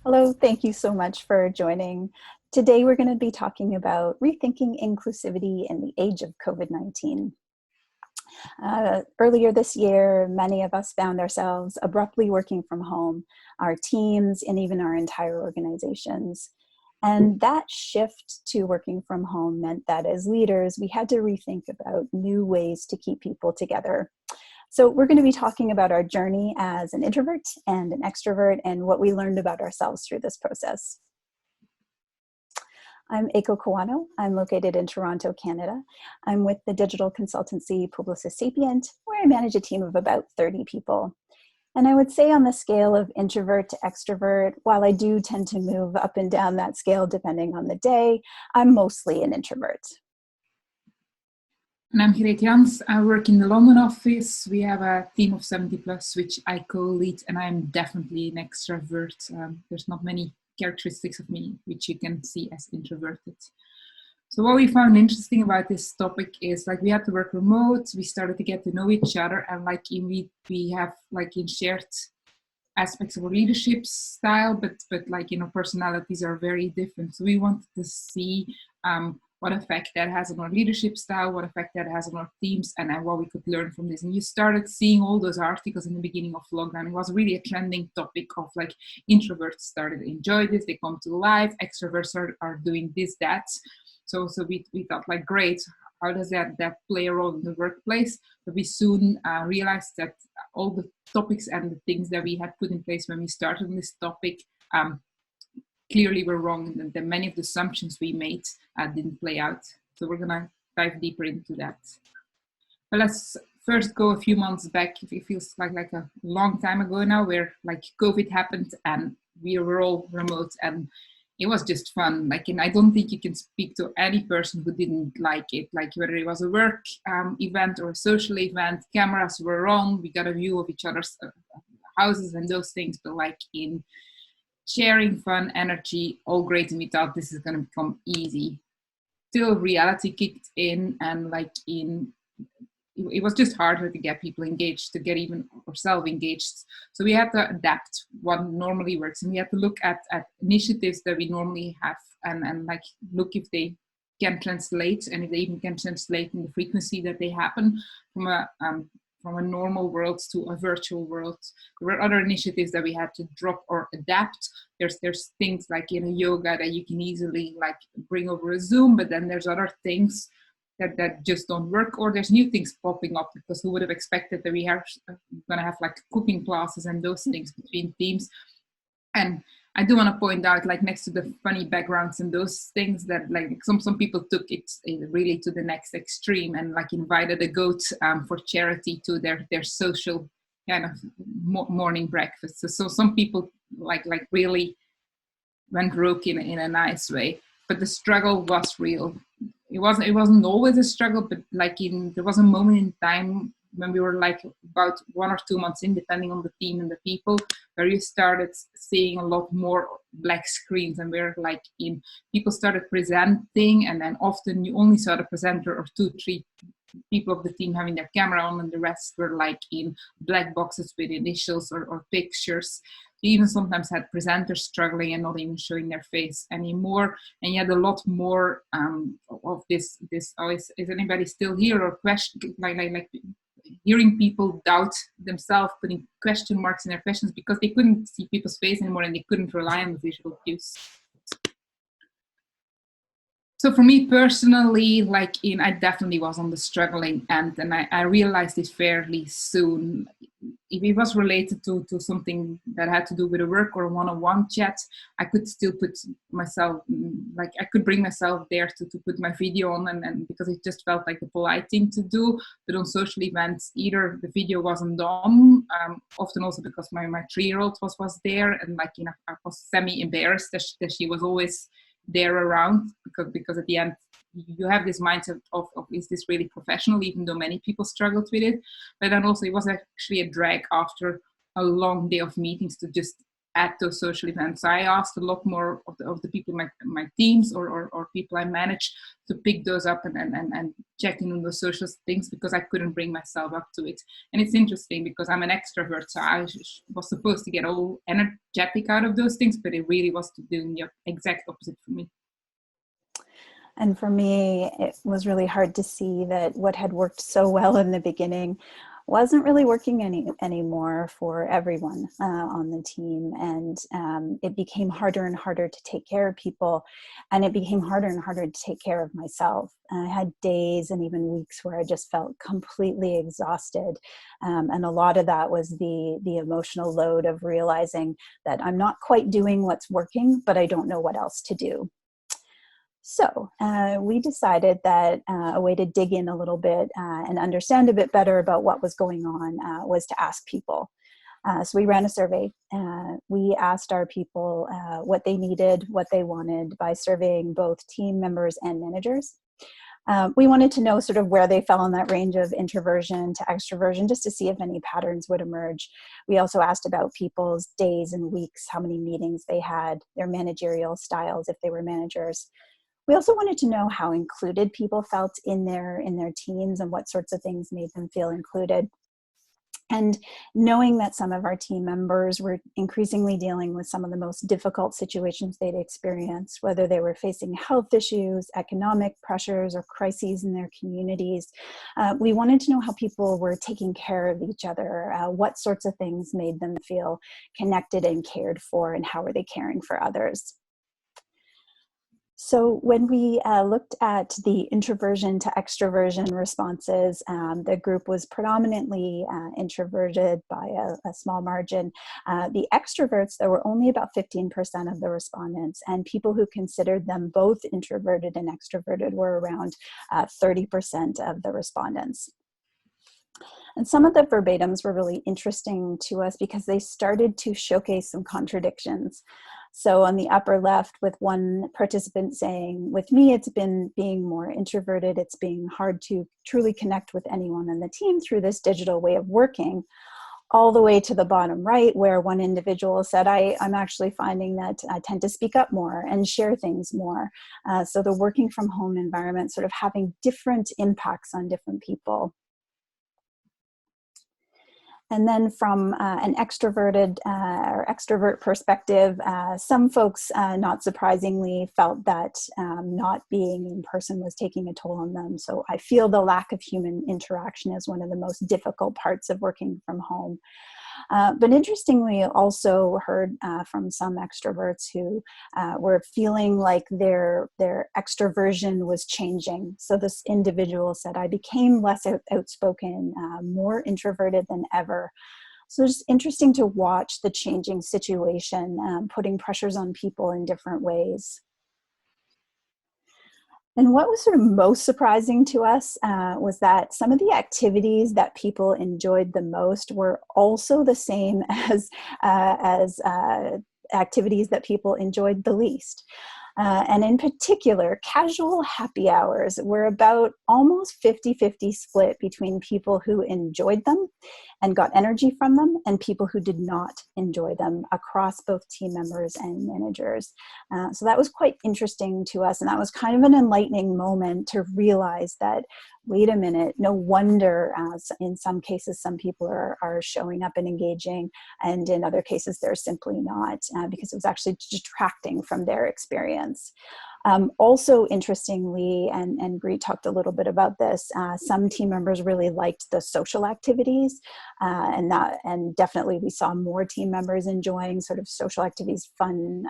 Hello, thank you so much for joining. Today we're going to be talking about rethinking inclusivity in the age of COVID-19. Earlier this year, many of us found ourselves abruptly working from home, our teams, and even our entire organizations. And that shift to working from home meant that as leaders, we had to rethink about new ways to keep people together. So we're going to be talking about our journey as an introvert and an extrovert and what we learned about ourselves through this process. I'm Eiko Kawano. I'm located in Toronto, Canada. I'm with the digital consultancy Publicis Sapient, where I manage a team of about 30 people. And I would say on the scale of introvert to extrovert, while I do tend to move up and down that scale depending on the day, I'm mostly an introvert. And I'm Grete Jans. I work in the London office. We have a team of 70 plus, which I co-lead, and I'm definitely an extrovert. There's not many characteristics of me which you can see as introverted. So what we found interesting about this topic is like we had to work remote. We started to get to know each other, and like we have like in shared aspects of our leadership style, but like personalities are very different. So we wanted to see what effect that has on our leadership style, what effect that has on our teams, and what we could learn from this. And you started seeing all those articles in the beginning of lockdown. It was really a trending topic of like introverts started to enjoy this, they come to life, extroverts are doing this, that. So we thought like, great, how does that play a role in the workplace? But we soon realized that all the topics and the things that we had put in place when we started on this topic clearly were wrong, and that many of the assumptions we made didn't play out. So we're gonna dive deeper into that. But let's first go a few months back. It feels like a long time ago now, where like COVID happened and we were all remote, and it was just fun. Like, and I don't think you can speak to any person who didn't like it. Like whether it was a work event or a social event, cameras were on, we got a view of each other's houses and those things. But like in sharing fun, energy, all great, and we thought this is going to become easy. Till reality kicked in, and like it was just harder to get people engaged, to get even ourselves engaged. So we had to adapt what normally works, and we had to look at initiatives that we normally have and like look if they can translate, and if they even can translate in the frequency that they happen from a normal world to a virtual world. There were other initiatives that we had to drop or adapt. There's things like yoga that you can easily like bring over a Zoom, but then there's other things that just don't work, or there's new things popping up, because who would have expected that we are going to have like cooking classes and those things between teams. And I do want to point out, like next to the funny backgrounds and those things, that like some people took it really to the next extreme and like invited a goat for charity to their social kind of morning breakfast. So some people like really went rogue in a nice way, but the struggle was real. It wasn't always a struggle, but like there was a moment in time when we were like about 1 or 2 months in, depending on the team and the people, where you started seeing a lot more black screens, and where like people started presenting, and then often you only saw the presenter or 2-3 people of the team having their camera on, and the rest were like in black boxes with initials or pictures. You even sometimes had presenters struggling and not even showing their face anymore. And you had a lot more of this oh, is anybody still here, or question like hearing people doubt themselves, putting question marks in their questions because they couldn't see people's face anymore and they couldn't rely on the visual cues. So for me personally, I definitely was on the struggling end, and I realized this fairly soon. if it was related to something that had to do with a work or a one-on-one chat, I could still put myself, like I could bring myself there to put my video on, and because it just felt like the polite thing to do. But on social events, either the video wasn't done, often also because my 3-year-old was there, and like, you know, I was semi-embarrassed that she was always there around, because at the end you have this mindset of is this really professional, even though many people struggled with it. But then also it was actually a drag after a long day of meetings to just add those social events. So I asked a lot more of the people in my teams or people I manage to pick those up and check in on those social things, because I couldn't bring myself up to it. And it's interesting because I'm an extrovert, so I was supposed to get all energetic out of those things, but it really was doing the exact opposite for me. And for me, it was really hard to see that what had worked so well in the beginning wasn't really working anymore for everyone on the team. And it became harder and harder to take care of people. And it became harder and harder to take care of myself. I had days and even weeks where I just felt completely exhausted. And a lot of that was the emotional load of realizing that I'm not quite doing what's working, but I don't know what else to do. So we decided that a way to dig in a little bit and understand a bit better about what was going on was to ask people. So we ran a survey. We asked our people what they needed, what they wanted, by surveying both team members and managers. We wanted to know sort of where they fell on that range of introversion to extroversion, just to see if any patterns would emerge. We also asked about people's days and weeks, how many meetings they had, their managerial styles if they were managers. We also wanted to know how included people felt in their teams and what sorts of things made them feel included. And knowing that some of our team members were increasingly dealing with some of the most difficult situations they'd experienced, whether they were facing health issues, economic pressures, or crises in their communities, we wanted to know how people were taking care of each other, what sorts of things made them feel connected and cared for, and how were they caring for others. So when we looked at the introversion to extroversion responses, the group was predominantly introverted by a small margin. The extroverts, there were only about 15% of the respondents, and people who considered them both introverted and extroverted were around 30% of the respondents. And some of the verbatims were really interesting to us because they started to showcase some contradictions. So on the upper left, with one participant saying, with me, it's been being more introverted. It's being hard to truly connect with anyone in the team through this digital way of working, all the way to the bottom right, where one individual said, I'm actually finding that I tend to speak up more and share things more. So the working from home environment sort of having different impacts on different people. And then from an extroverted or extrovert perspective, some folks, not surprisingly, felt that not being in person was taking a toll on them. So I feel the lack of human interaction is one of the most difficult parts of working from home. But interestingly, also heard from some extroverts who were feeling like their extroversion was changing. So this individual said, I became less outspoken, more introverted than ever. So it's interesting to watch the changing situation, putting pressures on people in different ways. And what was sort of most surprising to us was that some of the activities that people enjoyed the most were also the same as activities that people enjoyed the least. And in particular, casual happy hours were about almost 50-50 split between people who enjoyed them and got energy from them and people who did not enjoy them across both team members and managers. So that was quite interesting to us. And that was kind of an enlightening moment to realize that, wait a minute, no wonder in some cases, some people are showing up and engaging, and in other cases, they're simply not, because it was actually detracting from their experience. Also, interestingly, and Bree talked a little bit about this, some team members really liked the social activities, and definitely we saw more team members enjoying sort of social activities, fun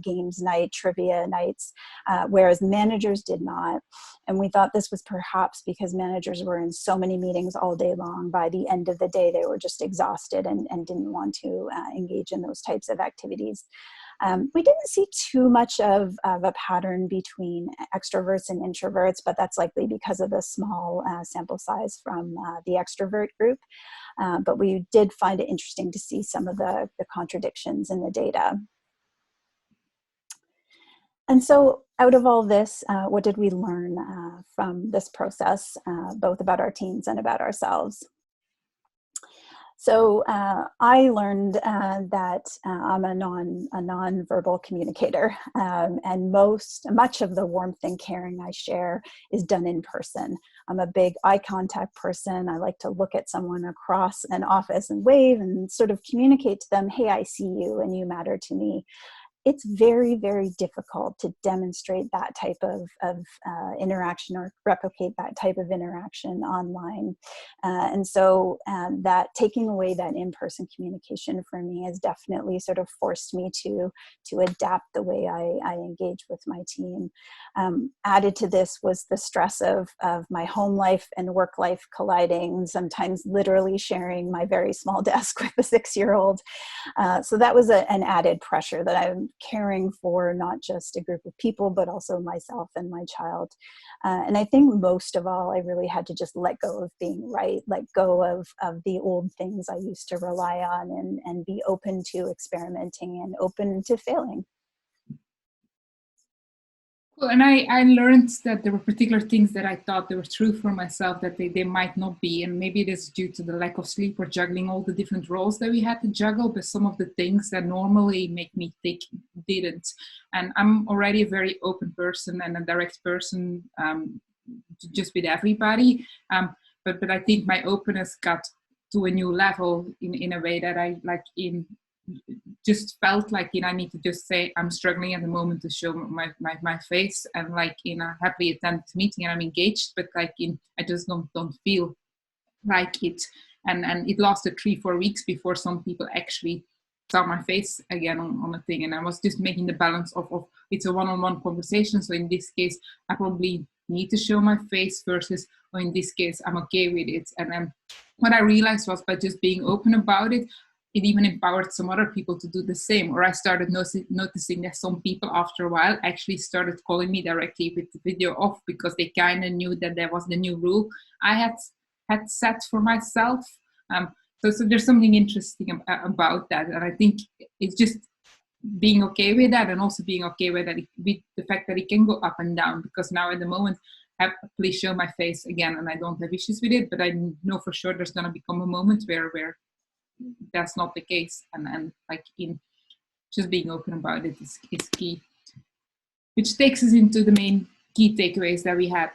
games night, trivia nights, whereas managers did not. And we thought this was perhaps because managers were in so many meetings all day long. By the end of the day, they were just exhausted and didn't want to engage in those types of activities. We didn't see too much of a pattern between extroverts and introverts, but that's likely because of the small sample size from the extrovert group. But we did find it interesting to see some of the contradictions in the data. And so out of all this, what did we learn from this process, both about our teams and about ourselves? So I learned that I'm a non-verbal communicator, and much of the warmth and caring I share is done in person. I'm a big eye contact person. I like to look at someone across an office and wave and sort of communicate to them, hey, I see you and you matter to me. It's very, very difficult to demonstrate that type of interaction or replicate that type of interaction online. And so that taking away that in-person communication for me has definitely sort of forced me to adapt the way I engage with my team. Added to this was the stress of my home life and work life colliding, sometimes literally sharing my very small desk with a 6-year-old. So that was an added pressure that I'm caring for not just a group of people, but also myself and my child. And I think most of all, I really had to just let go of being right, let go of the old things I used to rely on, and be open to experimenting and open to failing. Well, and I learned that there were particular things that I thought they were true for myself that they might not be. And maybe it is due to the lack of sleep or juggling all the different roles that we had to juggle, but some of the things that normally make me tick didn't. And I'm already a very open person and a direct person, just with everybody. But I think my openness got to a new level in a way that I just felt like I need to just say I'm struggling at the moment to show my face, and happily attend the meeting and I'm engaged, but I just don't feel like it. And it lasted 3-4 weeks before some people actually saw my face again on a thing. And I was just making the balance of it's a one-on-one conversation. So in this case, I probably need to show my face versus, or in this case, I'm okay with it. And then what I realized was by just being open about it, it even empowered some other people to do the same. Or I started noticing that some people after a while actually started calling me directly with the video off, because they kind of knew that there was the new rule I had set for myself. So there's something interesting about that. And I think it's just being okay with that, and also being okay with that, with the fact that it can go up and down, because now at the moment I happily show my face again and I don't have issues with it, but I know for sure there's going to become a moment where that's not the case, and in just being open about it is key. Which takes us into the main key takeaways that we had.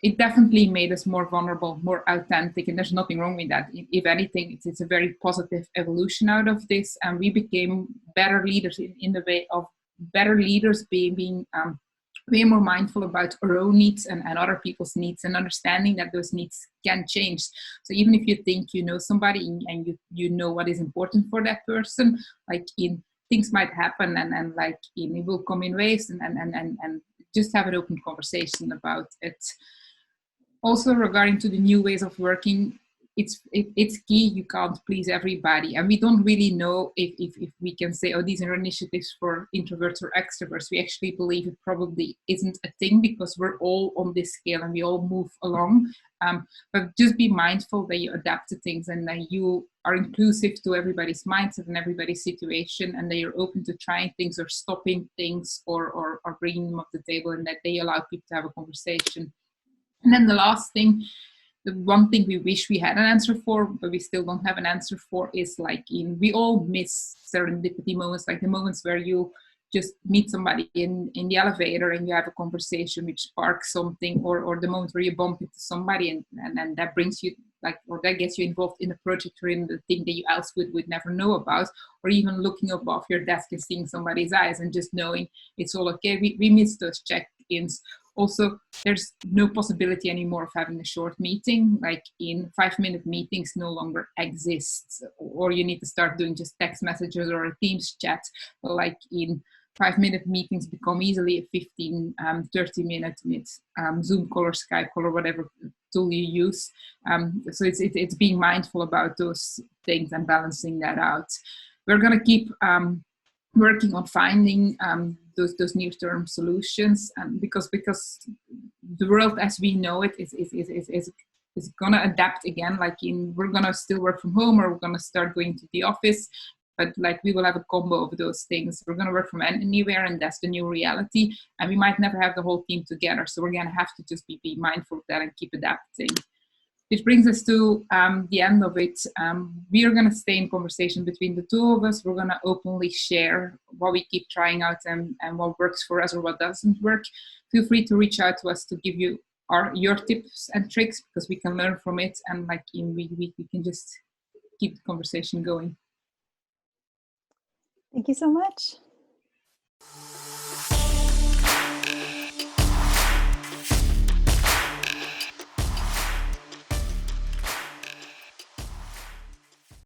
It definitely made us more vulnerable, more authentic, and there's nothing wrong with that. If anything, it's a very positive evolution out of this, and we became better leaders in the way of better leaders being way more mindful about our own needs and other people's needs, and understanding that those needs can change. So even if you think you know somebody and you know what is important for that person, things might happen, and it will come in waves, and just have an open conversation about it. Also, regarding to the new ways of working, it's key. You can't please everybody, and we don't really know if we can say, oh, these are initiatives for introverts or extroverts. We actually believe it probably isn't a thing, because we're all on this scale and we all move along. But just be mindful that you adapt to things, and that you are inclusive to everybody's mindset and everybody's situation, and that you're open to trying things or stopping things or bringing them up the table, and that they allow people to have a conversation. And then the last thing, the one thing we wish we had an answer for, but we still don't have an answer for, is we all miss serendipity moments, like the moments where you just meet somebody in the elevator and you have a conversation which sparks something, or the moment where you bump into somebody and that brings you like, or that gets you involved in a project or in the thing that you else would never know about, or even looking above your desk and seeing somebody's eyes and just knowing it's all okay. We miss those check-ins. Also, there's no possibility anymore of having a short meeting. Like in 5-minute meetings no longer exists, or you need to start doing just text messages or a Teams chat. Like in 5-minute meetings become easily a 15, 30-minute Zoom call or Skype call or whatever tool you use. So it's being mindful about those things and balancing that out. We're going to keep working on finding those near-term solutions, because the world as we know it is going to adapt again. Like we're going to still work from home, or we're going to start going to the office, but like we will have a combo of those things. We're going to work from anywhere, and that's the new reality, and we might never have the whole team together, so we're going to have to just be mindful of that and keep adapting. Which brings us to the end of it. We are going to stay in conversation between the two of us. We're going to openly share what we keep trying out and what works for us or what doesn't work. Feel free to reach out to us to give you your tips and tricks, because we can learn from it, and like we can just keep the conversation going. Thank you so much.